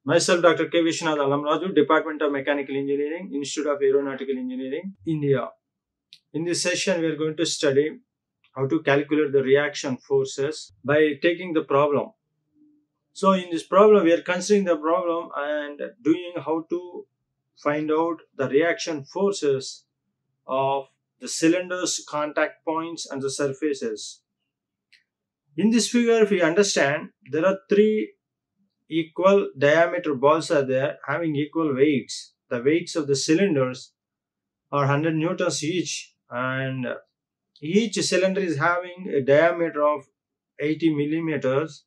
Myself, Dr. K. Viswanath Allamraju, Department of Mechanical Engineering, Institute of Aeronautical Engineering, India. In this session, we are going to study how to calculate the reaction forces by taking the problem. So, in this problem, we are considering the problem and doing how to find out the reaction forces of the cylinders, contact points, and the surfaces. In this figure, if we understand, there are three equal diameter balls are there having equal weights. The weights of the cylinders are 100 newtons each, and each cylinder is having a diameter of 80 millimeters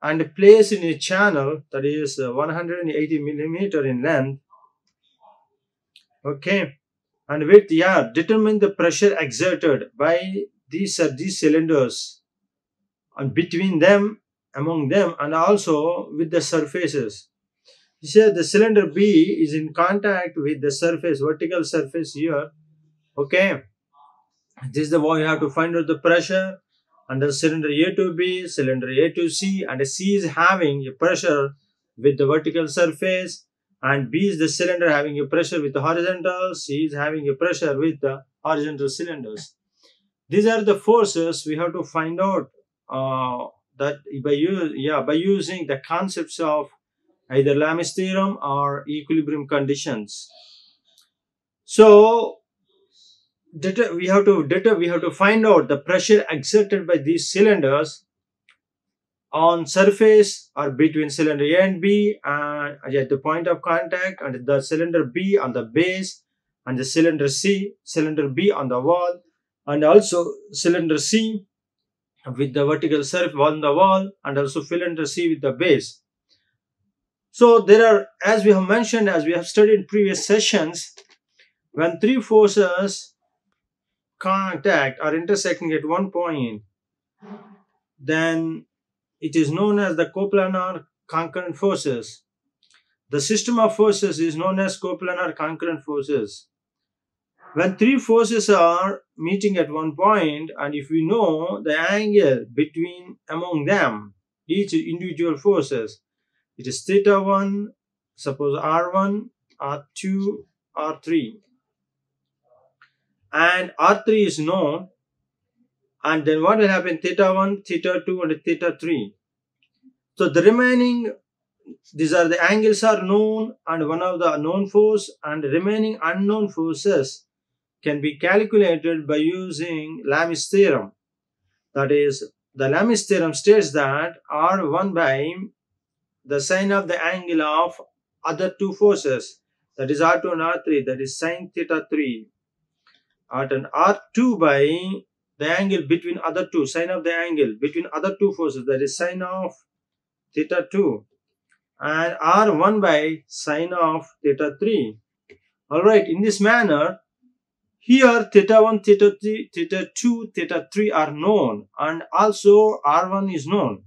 and placed in a channel that is 180 millimeter in length. Okay, and with determine the pressure exerted by these cylinders and between them, among them, and also with the surfaces. Here the cylinder B is in contact with the surface, vertical surface here. Okay, this is the way you have to find out the pressure under cylinder A to B, cylinder A to C, and C is having a pressure with the vertical surface, and B is the cylinder having a pressure with the horizontal, C is having a pressure with the horizontal cylinders. These are the forces we have to find out that by using the concepts of either Lamis Theorem or equilibrium conditions. So we have to find out the pressure exerted by these cylinders on surface or between cylinder A and B, and at the point of contact, and the cylinder B on the base, and the cylinder B on the wall, and also cylinder C with the vertical surface on the wall, and also cylinder C with the base. So there are, as we have mentioned, as we have studied in previous sessions, when three forces contact or intersecting at one point, then it is known as the coplanar concurrent forces. The system of forces is known as coplanar concurrent forces. When three forces are meeting at one point, and if we know the angle between among them, each individual forces, it is theta 1, suppose R1, R2, R3. And R3 is known, and then what will happen? Theta 1, theta 2, and theta 3. So the remaining, these are the angles are known, and one of the known force, and the remaining unknown forces can be calculated by using Lamis Theorem. That is, the Lamis Theorem states that R1 by the sine of the angle of other two forces, that is R2 and R3, that is sine theta 3, and R2 by the angle between other two, sine of the angle between other two forces, that is sine of theta 2, and R1 by sine of theta 3. Alright, in this manner, here theta 1, theta 3, theta 2, theta 3 are known, and also R1 is known.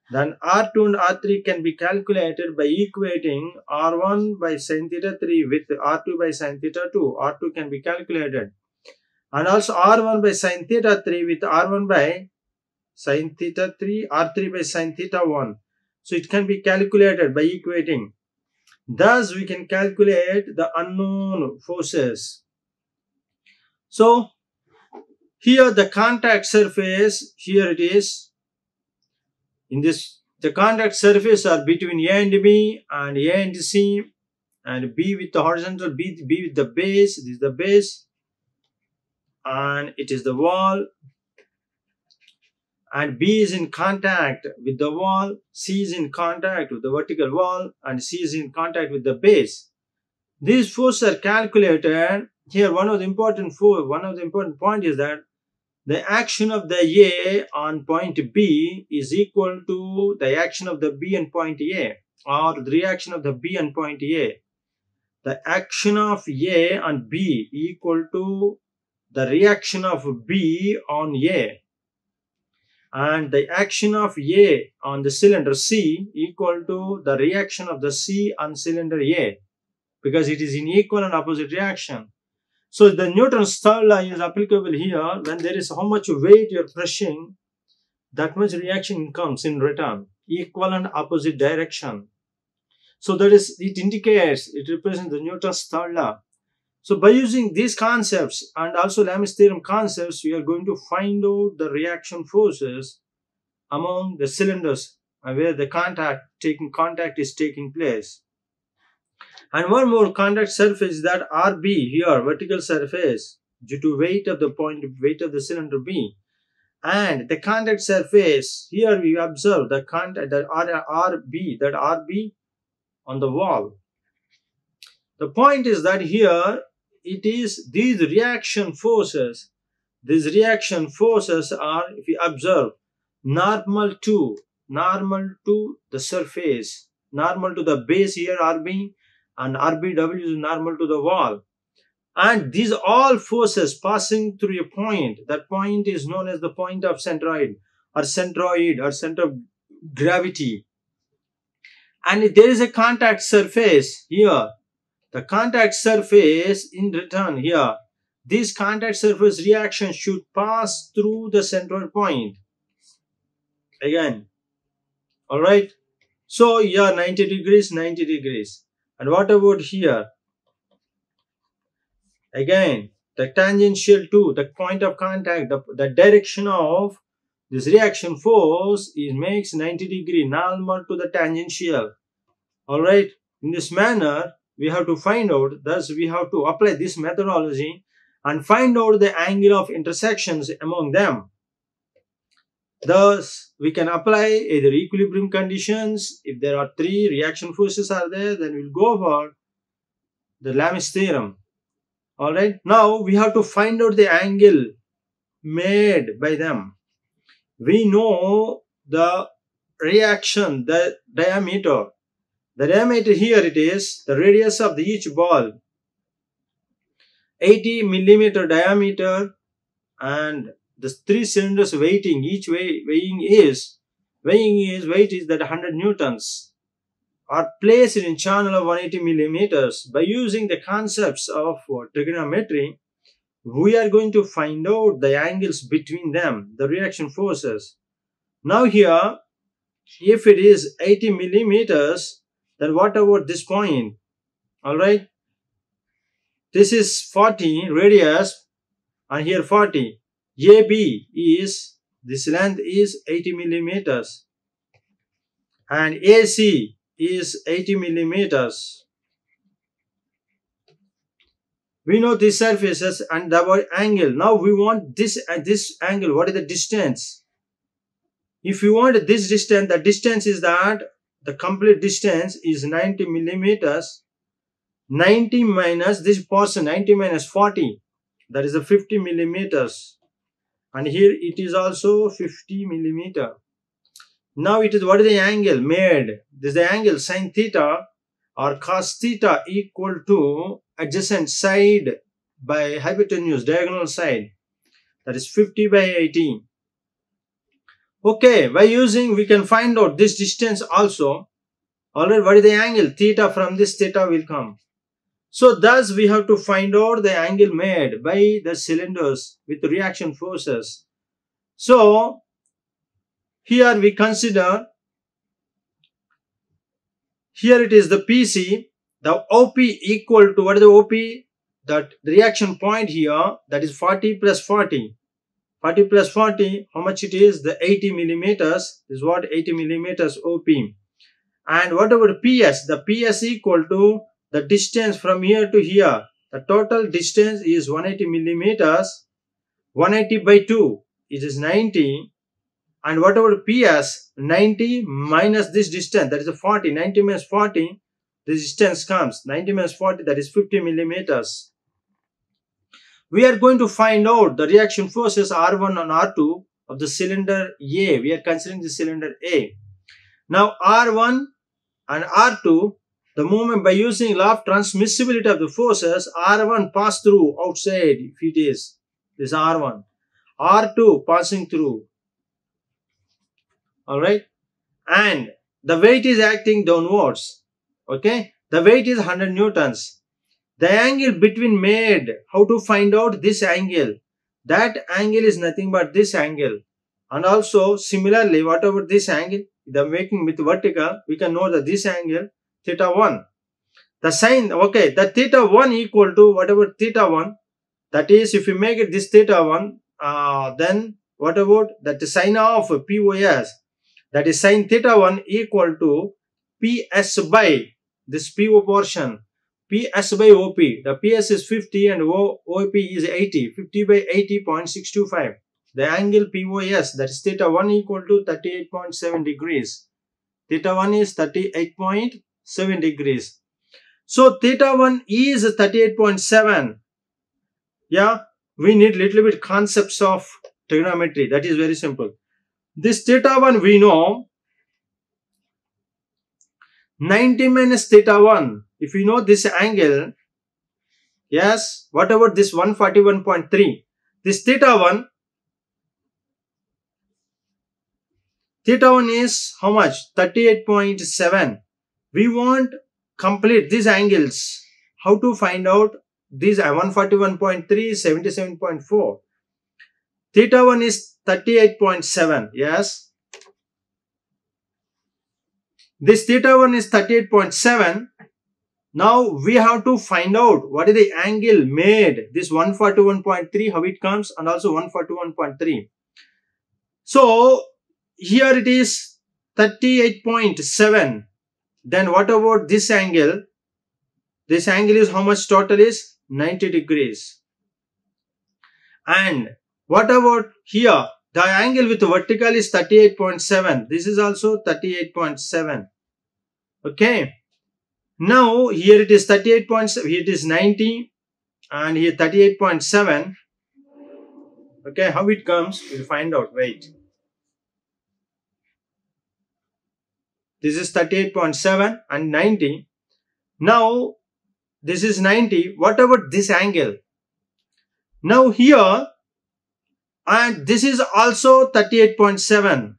Then R2 and R3 can be calculated by equating R1 by sin theta 3 with R2 by sin theta 2. R2 can be calculated. And also R1 by sin theta 3 with R1 by sin theta 3, R3 by sin theta 1. So it can be calculated by equating. Thus we can calculate the unknown forces. So here the contact surface, here it is. In this, the contact surface are between A and B, and A and C, and B with the horizontal, B with the base. This is the base, and it is the wall. And B is in contact with the wall, C is in contact with the vertical wall, and C is in contact with the base. These forces are calculated. Here, one of the important point is that the action of the A on point B is equal to the action of the B on point A, or the reaction of the B on point A. The action of A on B equal to the reaction of B on A. And the action of A on the cylinder C equal to the reaction of the C on cylinder A, because it is in equal and opposite reaction. So the Newton's third law is applicable here. When there is how much weight you are pressing, that much reaction comes in return, equal and opposite direction. So that is, it indicates, it represents the Newton's third law. So by using these concepts and also Lamis theorem concepts, we are going to find out the reaction forces among the cylinders where the contact is taking place. And one more contact surface, that RB here, vertical surface, due to weight of the cylinder B. And the contact surface, here we observe the contact, that RB on the wall. The point is that here it is these reaction forces are, if we observe, normal to the surface, normal to the base here RB, and RBW is normal to the wall. And these all forces passing through a point, that point is known as the point of centroid or center of gravity. And if there is a contact surface here, the contact surface in return here, this contact surface reaction should pass through the centroid point. Again, alright. So here 90 degrees. And what about here? Again, the tangential to the point of contact, the direction of this reaction force makes 90 degree normal to the tangential. Alright, in this manner, we have to find out, thus we have to apply this methodology and find out the angle of intersections among them. Thus, we can apply either equilibrium conditions. If there are three reaction forces are there, then we'll go for the Lamis theorem. Alright, now we have to find out the angle made by them. We know the reaction, the diameter. The diameter here it is, the radius of each ball, 80 millimeter diameter, and the three cylinders weighting, each weight is that 100 newtons, are placed in channel of 180 millimeters. By using the concepts of trigonometry, we are going to find out the angles between them, the reaction forces. Now here, if it is 80 millimeters, then what about this point? Alright, this is 40 radius and here 40. AB is, this length is 80 millimeters and AC is 80 millimeters. We know these surfaces and the angle. Now we want this angle. What is the distance? If you want this distance, the distance is that the complete distance is 90 millimeters. 90 minus this portion, 90 minus 40, that is a 50 millimeters. And here it is also 50 millimeter. Now it is, what is the angle made? This is the angle sin theta or cos theta equal to adjacent side by hypotenuse, diagonal side, that is 50 by 80. Okay, by using, we can find out this distance also. Alright, what is the angle? Theta, from this theta will come. So thus we have to find out the angle made by the cylinders with reaction forces. So here we consider, here it is the PC, the OP equal to, what is the OP? That reaction point here, that is 40 plus 40. 40 plus 40, how much it is? The 80 millimeters is what? 80 millimeters OP. And what about PS? The PS equal to the distance from here to here. The total distance is 180 millimeters. 180 by 2, it is 90. And what about PS? 90 minus this distance, that is a 40. 90 minus 40, the distance comes. 90 minus 40, that is 50 millimeters. We are going to find out the reaction forces R1 and R2 of the cylinder A. We are considering the cylinder A. Now R1 and R2, the moment by using law of transmissibility of the forces, R1 pass through outside, if it is this R1, R2 passing through. Alright, and the weight is acting downwards. Okay, the weight is 100 newtons. The angle between made, how to find out this angle? That angle is nothing but this angle. And also similarly, what about this angle? The making with vertical, we can know that this angle, theta 1. The sine, okay, the theta 1 equal to whatever theta 1, that is, if you make it this theta 1, then what about that sine of POS, that is sine theta 1 equal to PS by this PO portion, PS by OP. The PS is 50 and OP is 80, 50 by 80.625. The angle POS, that is theta 1 equal to 38.7 degrees. Theta 1 is 38.7 degrees. So theta 1 is 38.7. Yeah, we need little bit concepts of trigonometry. That is very simple. This theta 1 we know 90 minus theta 1. If you know this angle, yes, what about this 141.3? This theta 1 is how much? 38.7. We want complete these angles. How to find out these? 141.3, 77.4. Theta 1 is 38.7. Yes. This theta 1 is 38.7. Now we have to find out what is the angle made. This 141.3, how it comes, and also 141.3. So here it is 38.7. Then what about this angle? This angle is how much total is? 90 degrees. And what about here? The angle with vertical is 38.7. This is also 38.7. Okay. Now here it is 38.7. Here it is 90. And here 38.7. Okay. How it comes? We'll find out. Wait. This is 38.7 and 90. Now this is 90. What about this angle? Now here, and this is also 38.7.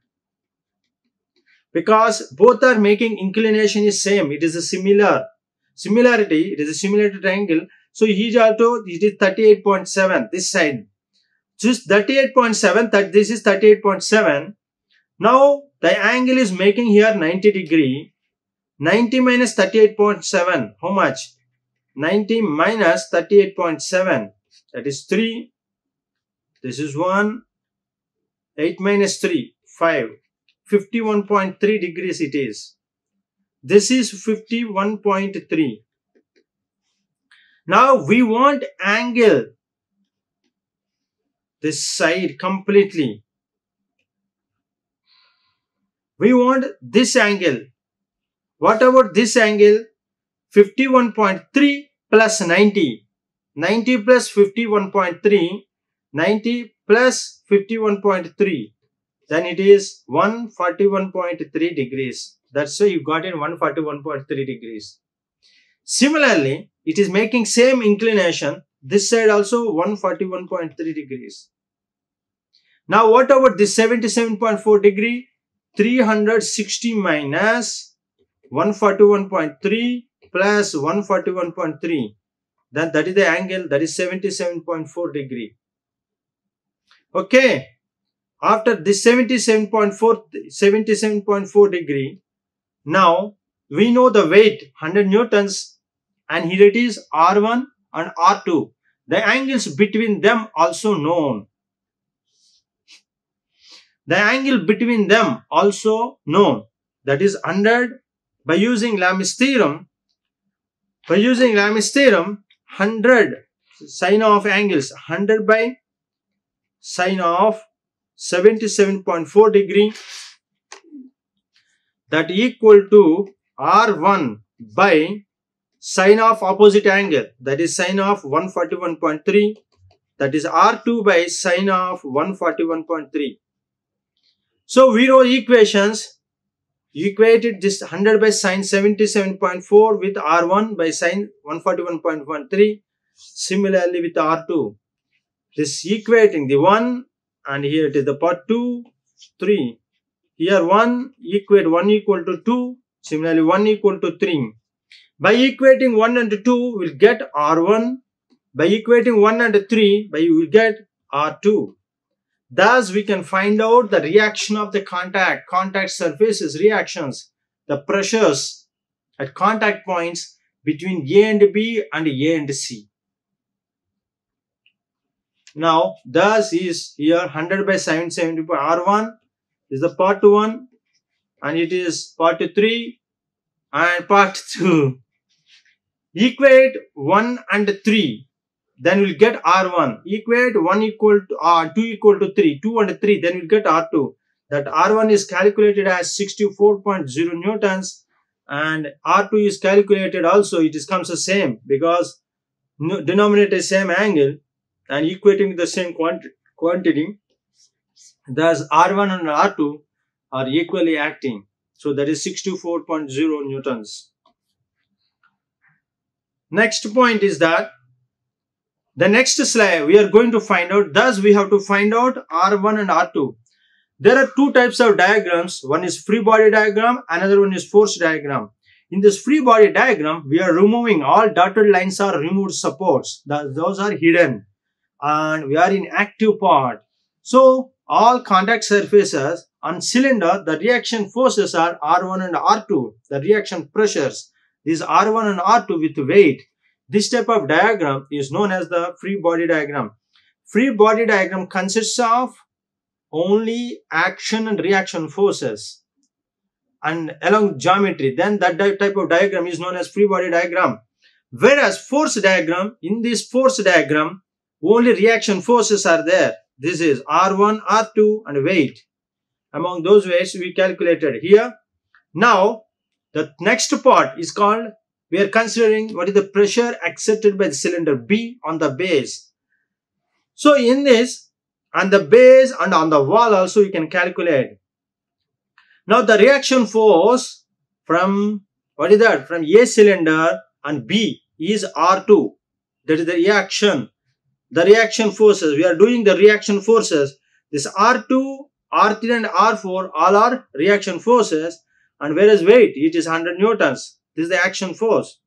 Because both are making inclination is same. It is a similarity. It is a similar triangle. So here also it is 38.7. This side. Just 38.7. This is 38.7. Now the angle is making here 90 degree. 90 minus 38.7. How much? 90 minus 38.7. That is 3. This is 1. 8 minus 3. 5. 51.3 degrees it is. This is 51.3. Now we want angle this side completely. We want this angle. What about this angle? 51.3 plus 90. 90 plus 51.3. 90 plus 51.3. Then it is 141.3 degrees. That's why you got in 141.3 degrees. Similarly, it is making same inclination. This side also 141.3 degrees. Now what about this 77.4 degree? 360 minus 141.3 plus 141.3. Then that is the angle, that is 77.4 degree. Okay. After this 77.4 degree, now we know the weight 100 newtons, and here it is R1 and R2. The angles between them also known. The angle between them also known. That is 100 by using Lamis Theorem. By using Lamis Theorem, 100 sine of angles, 100 by sine of 77.4 degree, that equal to R1 by sine of opposite angle, that is sine of 141.3, that is R2 by sine of 141.3. So we know equations. You equated this 100 by sine 77.4 with R1 by sine 141.13. Similarly with R2. This equating the 1, and here it is the part 2, 3. Here 1 equate 1 equal to 2. Similarly 1 equal to 3. By equating 1 and 2, we will get R1. By equating 1 and 3, you will get R2. Thus, we can find out the reaction of the contact surfaces, reactions, the pressures, at contact points between A and B and A and C. Now, thus is here 100 by 770 R1 is the part 1, and it is part 3 and part 2. Equate 1 and 3, then we'll get R1. Equate 1 equal to R, 2 equal to 3, 2 and 3, then we'll get R2. That R1 is calculated as 64.0 newtons, and R2 is calculated also, it comes the same because denominator is same angle and equating the same quantity. Thus R1 and R2 are equally acting. So that is 64.0 newtons. Next point is that the next slide we are going to find out, thus we have to find out R1 and R2. There are two types of diagrams. One is free body diagram, another one is force diagram. In this free body diagram, we are removing all dotted lines are removed supports. Those are hidden. And we are in active part. So, all contact surfaces on cylinder, the reaction forces are R1 and R2. The reaction pressures is R1 and R2 with weight. This type of diagram is known as the free body diagram. Free body diagram consists of only action and reaction forces and along geometry. Then that type of diagram is known as free body diagram. Whereas force diagram, in this force diagram, only reaction forces are there. This is R1, R2 and weight. Among those weights we calculated here. Now, the next part is called, we are considering what is the pressure exerted by the cylinder B on the base. So, in this, on the base and on the wall also you can calculate. Now, the reaction force from, what is that? From A cylinder and B is R2. That is the reaction. The reaction forces, we are doing the reaction forces. This R2, R3 and R4 all are reaction forces, and whereas weight, it is 100 newtons. This is the action force.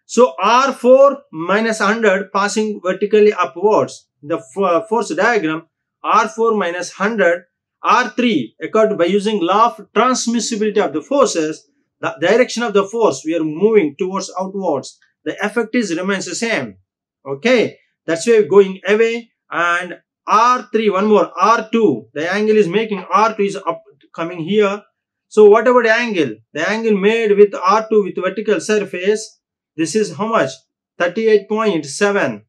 So R4 minus 100 passing vertically upwards. In the force diagram, R4 minus 100, R3, according by using law of transmissibility of the forces, the direction of the force we are moving towards outwards. The effect is remains the same. Okay. That's why going away, and R3, one more, R2, the angle is making R2 is up coming here. So whatever the angle made with R2 with vertical surface, this is how much? 38.7.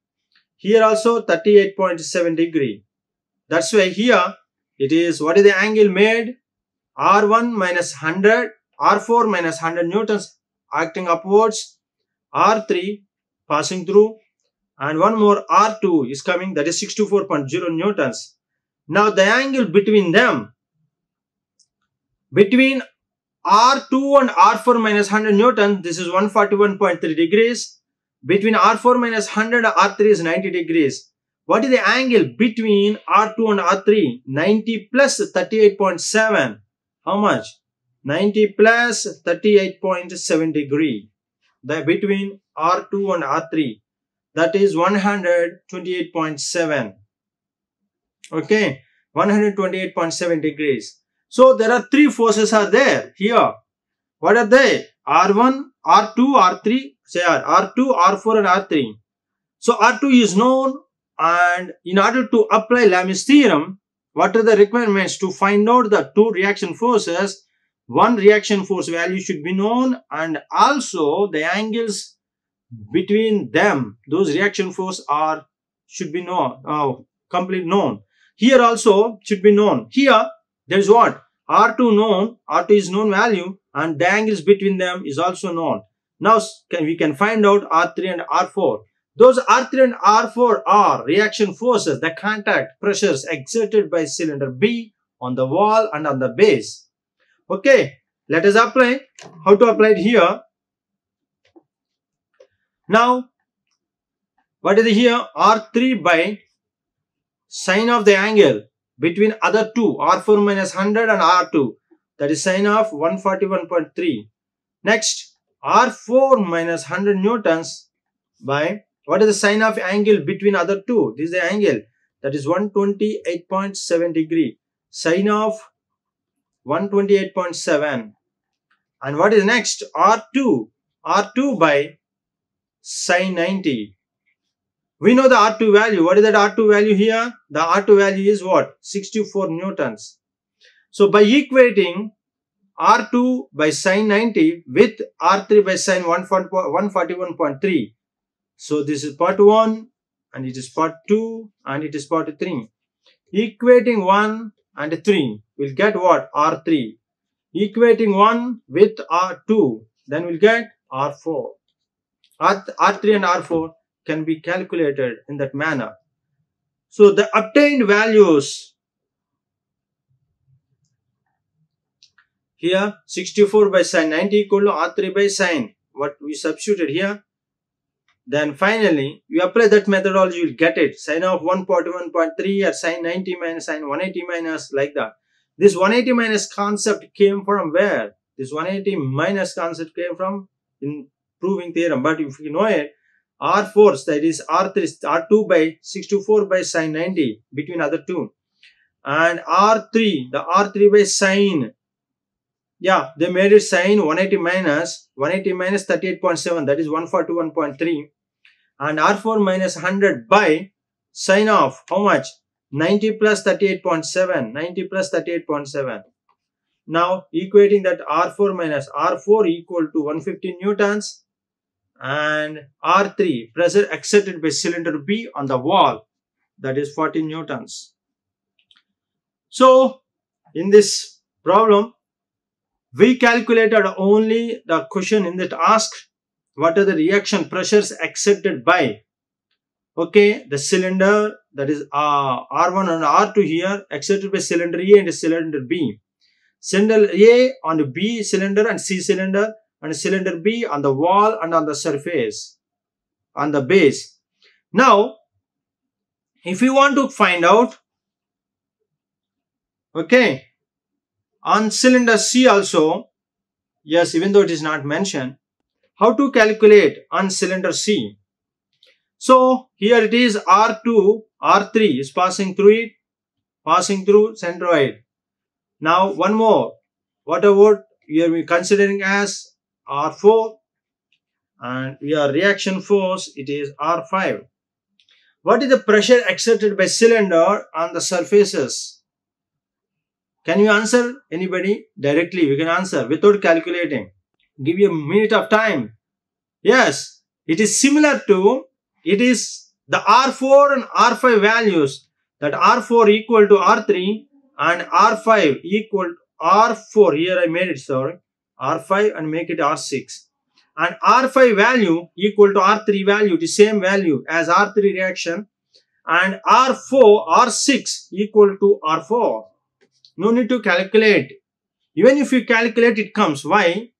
Here also 38.7 degree. That's why here it is, what is the angle made? R1 minus 100, R4 minus 100 newtons acting upwards, R3 passing through, and one more R2 is coming, that is 64.0 newtons. Now the angle between them, between R2 and R4 minus 100 newtons, this is 141.3 degrees. Between R4 minus 100 and R3 is 90 degrees. What is the angle between R2 and R3? 90 plus 38.7. How much? 90 plus 38.7 degree. Between R2 and R3. That is 128.7. Okay. 128.7 degrees. So there are three forces are there here. What are they? R1, R2, R3. Say R2, R4 and R3. So R2 is known, and in order to apply Lamis theorem, what are the requirements to find out the two reaction forces? One reaction force value should be known, and also the angles between them, those reaction force should be known, complete known. Here also should be known. Here there is what? R2 known, R2 is known value, and the angles between them is also known. Now we can find out R3 and R4. Those R3 and R4 are reaction forces, the contact pressures exerted by cylinder B on the wall and on the base. Okay, let us apply. How to apply it here? Now, what is here? R3 by sine of the angle between other two, R4 minus 100 and R2. That is sine of 141.3. Next, R4 minus 100 newtons by, what is the sine of angle between other two? This is the angle. That is 128.7 degree. Sine of 128.7. And what is next? R2 R2 by sine 90. We know the R2 value. What is that R2 value here? The R2 value is what? 64 newtons. So by equating R2 by sine 90 with R3 by sine 141.3. So this is part 1 and it is part 2 and it is part 3. Equating 1 and 3 will get what? R3. Equating 1 with R2, then we'll get R4. R3 and R4 can be calculated in that manner. So the obtained values here, 64 by sine 90 equal to R3 by sine, what we substituted here. Then finally, you apply that methodology, you will get it. Sine of 141.3 or sine 90 minus sine 180 minus, like that. This 180 minus concept came from where? This 180 minus concept came from in proving theorem. But if you know it, R4, that is R3, R2 by 64 by sine 90 between other two. And R3, the R3 by sine. Yeah, they made it sine 180 minus 38.7, that is 141.3. And R4 minus 100 by sine of how much? 90 plus 38.7. 90 plus 38.7. Now equating that R4 minus R4 equal to 150 newtons. And R3, pressure exerted by cylinder B on the wall, that is 40 newtons. So in this problem, we calculated only the question in that asked what are the reaction pressures exerted by, okay, the cylinder, that is R1 and R2 here, exerted by cylinder A and cylinder B. Cylinder A on the B cylinder and C cylinder, and cylinder B on the wall and on the surface, on the base. Now, if you want to find out, okay, on cylinder C also, yes, even though it is not mentioned, how to calculate on cylinder C. So here it is R2, R3 is passing through it, passing through centroid. Now one more, what about here we are considering as R4 and your reaction force, it is R5. What is the pressure exerted by cylinder on the surfaces? Can you answer, anybody? Directly we can answer without calculating. Give you a minute of time. Yes, it is similar to, it is the R4 and R5 values, that R4 equal to R3 and R5 equal to R4. Here I made it, sorry, R5 and make it R6. And R5 value equal to R3 value, it is same value as R3 reaction. And R4, R6 equal to R4. No need to calculate. Even if you calculate, it comes. Why?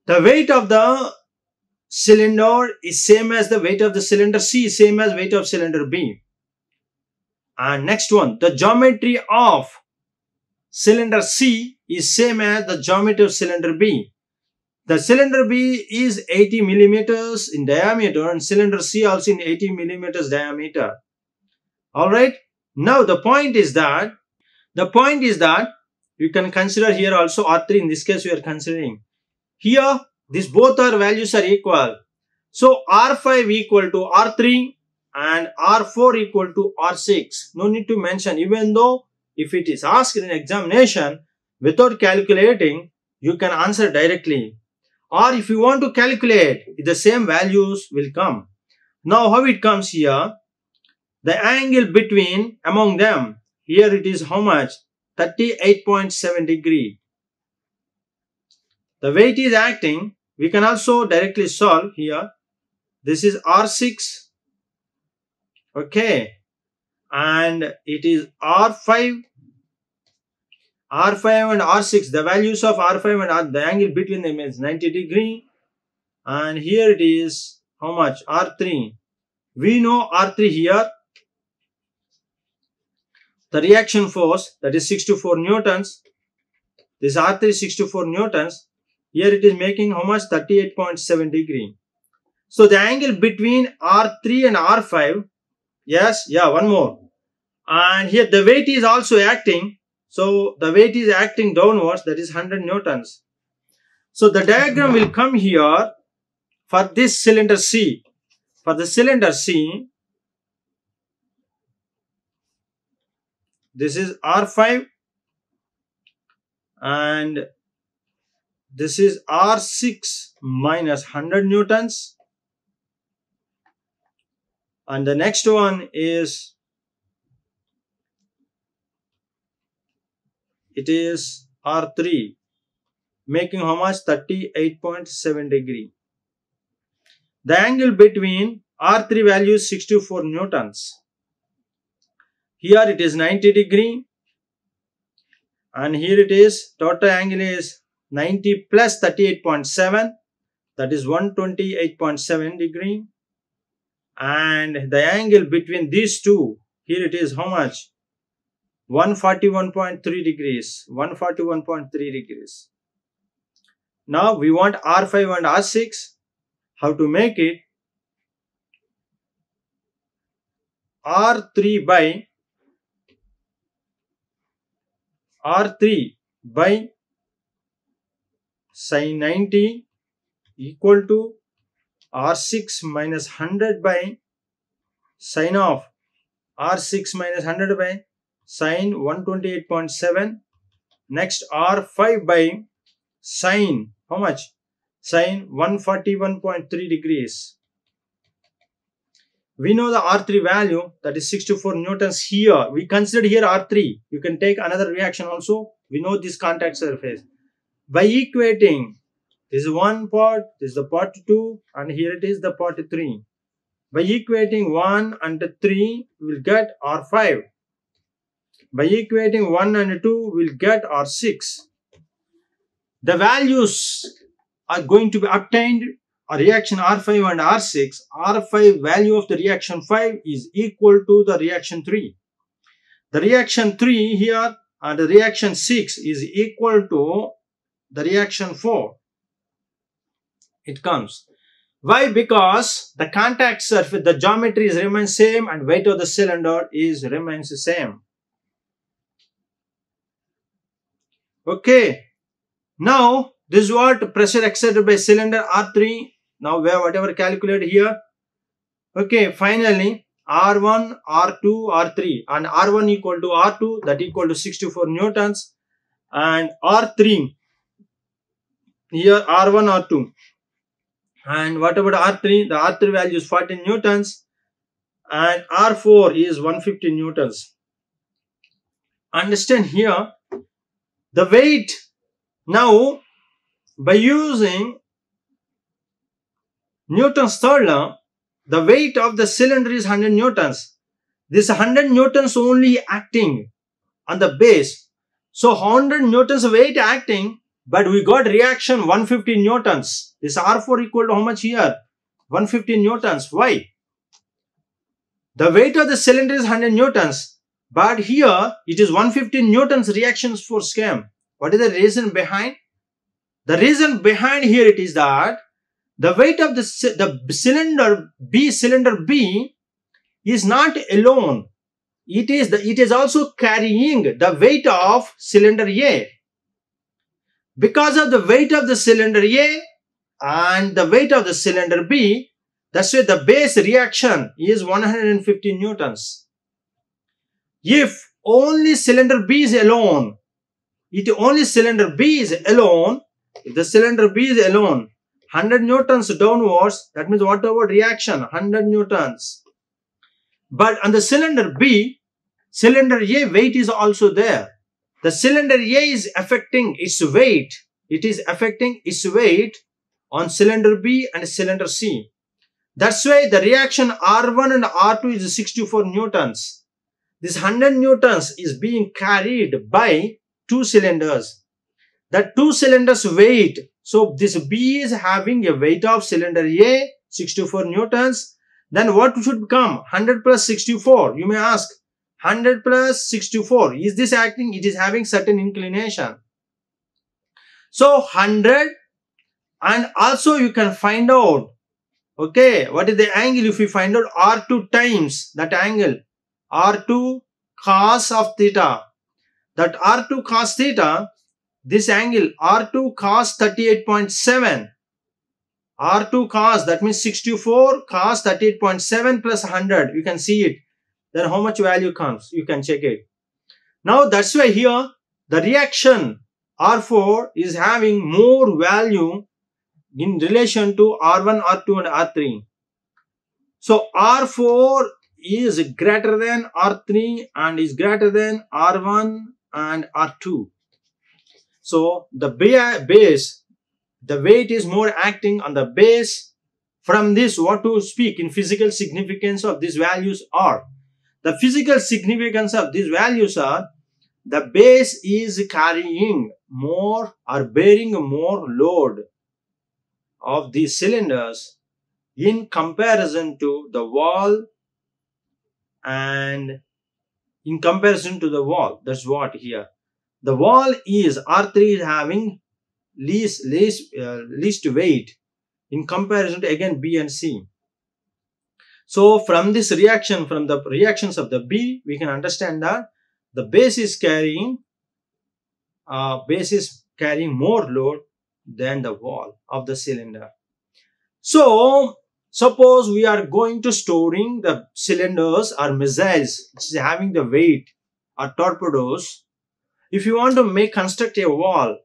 The weight of the cylinder is same as the weight of the cylinder C, same as weight of cylinder B. And next one, the geometry of cylinder C is same as the geometry of cylinder B. The cylinder B is 80 millimeters in diameter and cylinder C also in 80 millimeters diameter. Alright. Now the point is that you can consider here also R3. In this case we are considering. Here these both are values are equal. So R5 equal to R3 and R4 equal to R6. No need to mention, even though if it is asked in examination without calculating, you can answer directly. Or if you want to calculate, the same values will come. Now how it comes here? The angle between among them, here it is how much? 38.7 degree. The weight is acting. We can also directly solve here. This is R6. Okay. And it is R5. R5 and R6. The values of R5 and R, the angle between them is 90 degree. And here it is how much? R3. We know R3 here. The reaction force, that is 64 newtons. This R3 64 newtons. Here it is making how much? 38.7 degree. So the angle between R3 and R5. Yes, yeah, one more. And here the weight is also acting. So the weight is acting downwards, that is 100 newtons. So the diagram will come here. for this cylinder C. For the cylinder C, this is R5 and this is R6 minus 100 newtons. And the next one is, it is R3, making how much? 38.7 degree. The angle between R3 value is 64 newtons. Here it is 90 degree. And here it is, total angle is 90 plus 38.7, that is 128.7 degree. And the angle between these two, here it is how much? 141.3 degrees. 141.3 degrees. Now we want R5 and R6. How to make it? R3 by sin 90 equal to R6 minus 100 by sin of R6 minus 100 by sin 128.7. Next R5 by sin how much? Sin 141.3 degrees. We know the R3 value, that is 64 newtons. Here we consider here R3. You can take another reaction also. We know this contact surface. By equating, this is one part, this is the part 2, and here it is the part 3. By equating 1 and 3, we will get R5. By equating 1 and 2, we will get R6. The values are going to be obtained. A reaction R5 and R6, R5 value of the reaction 5 is equal to the reaction 3. The reaction 3 here and the reaction 6 is equal to the reaction 4. It comes. Why? Because the contact surface, the geometry is remains same and weight of the cylinder is remains the same. Okay. Now this is what pressure exerted by cylinder R3. Now we have whatever calculated here. Okay, finally R1, R2, R3, and R1 equal to R2, that equal to 64 newtons, and R3 here R1, R2, and what about R3? The R3 value is 40 newtons and R4 is 150 newtons. Understand here the weight. Now by using Newton's third law, the weight of the cylinder is 100 newtons. This 100 newtons only acting on the base. So 100 newtons weight acting, but we got reaction 150 newtons. This R4 equal to how much here? 150 newtons. Why? The weight of the cylinder is 100 newtons, but here it is 150 newtons reactions force came. What is the reason behind? The reason behind here it is that the weight of the cylinder B is not alone. It is also carrying the weight of cylinder A. Because of the weight of the cylinder A and the weight of the cylinder B, that's why the base reaction is 150 newtons. If only cylinder B is alone, if the cylinder B is alone, 100 newtons downwards, that means what about reaction? 100 newtons. But on the cylinder B, cylinder A weight is also there. The cylinder A is affecting its weight. It is affecting its weight on cylinder B and cylinder C. That's why the reaction R1 and R2 is 64 newtons. This 100 newtons is being carried by two cylinders. The two cylinders weight. So this B is having a weight of cylinder A, 64 newtons. Then what should become? 100 plus 64. You may ask, 100 plus 64. Is this acting? It is having certain inclination. So 100, and also you can find out, okay, what is the angle if we find out R2 times that angle? R2 cos of theta. That R2 cos theta, this angle R2 cos 38.7. R2 cos, that means 64 cos 38.7 plus 100. You can see it. Then how much value comes? You can check it. Now that's why here the reaction R4 is having more value in relation to R1, R2 and R3. So R4 is greater than R3 and is greater than R1 and R2. So the base, the weight is more acting on the base. From this, what to speak in physical significance of these values are. The physical significance of these values are the base is carrying more or bearing more load of these cylinders in comparison to the wall and in comparison to the wall. That's what here. The wall is R3 is having least weight in comparison to again B and C. So from this reaction, from the reactions of the B, we can understand that the base is carrying more load than the wall of the cylinder. So suppose we are going to storing the cylinders or missiles which is having the weight or torpedoes. If you want to construct a wall,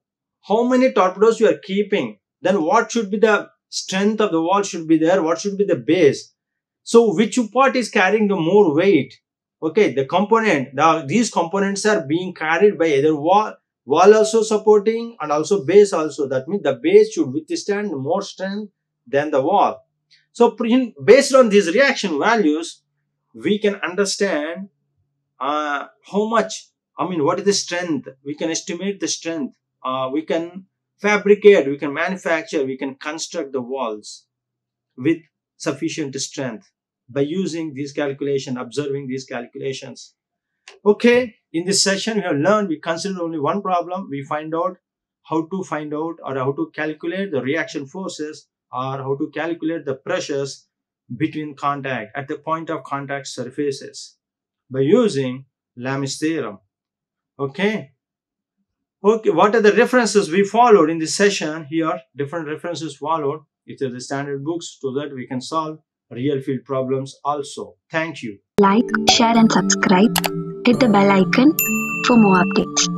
how many torpedoes you are keeping? Then what should be the strength of the wall should be there? What should be the base? So which part is carrying the more weight? Okay, the component. These components are being carried by either wall also supporting and also base also. That means the base should withstand more strength than the wall. So based on these reaction values, we can understand how much, what is the strength. We can estimate the strength. We can fabricate, we can manufacture, we can construct the walls with sufficient strength by using these calculations, observing these calculations. Okay, in this session we have learned, we consider only one problem. We find out how to calculate the reaction forces or how to calculate the pressures between contact at the point of contact surfaces by using Lamis Theorem. Okay, what are the references we followed in this session? Here, different references followed. It is the standard books so that we can solve real field problems also. Thank you. Like, share and subscribe. Hit the bell icon for more updates.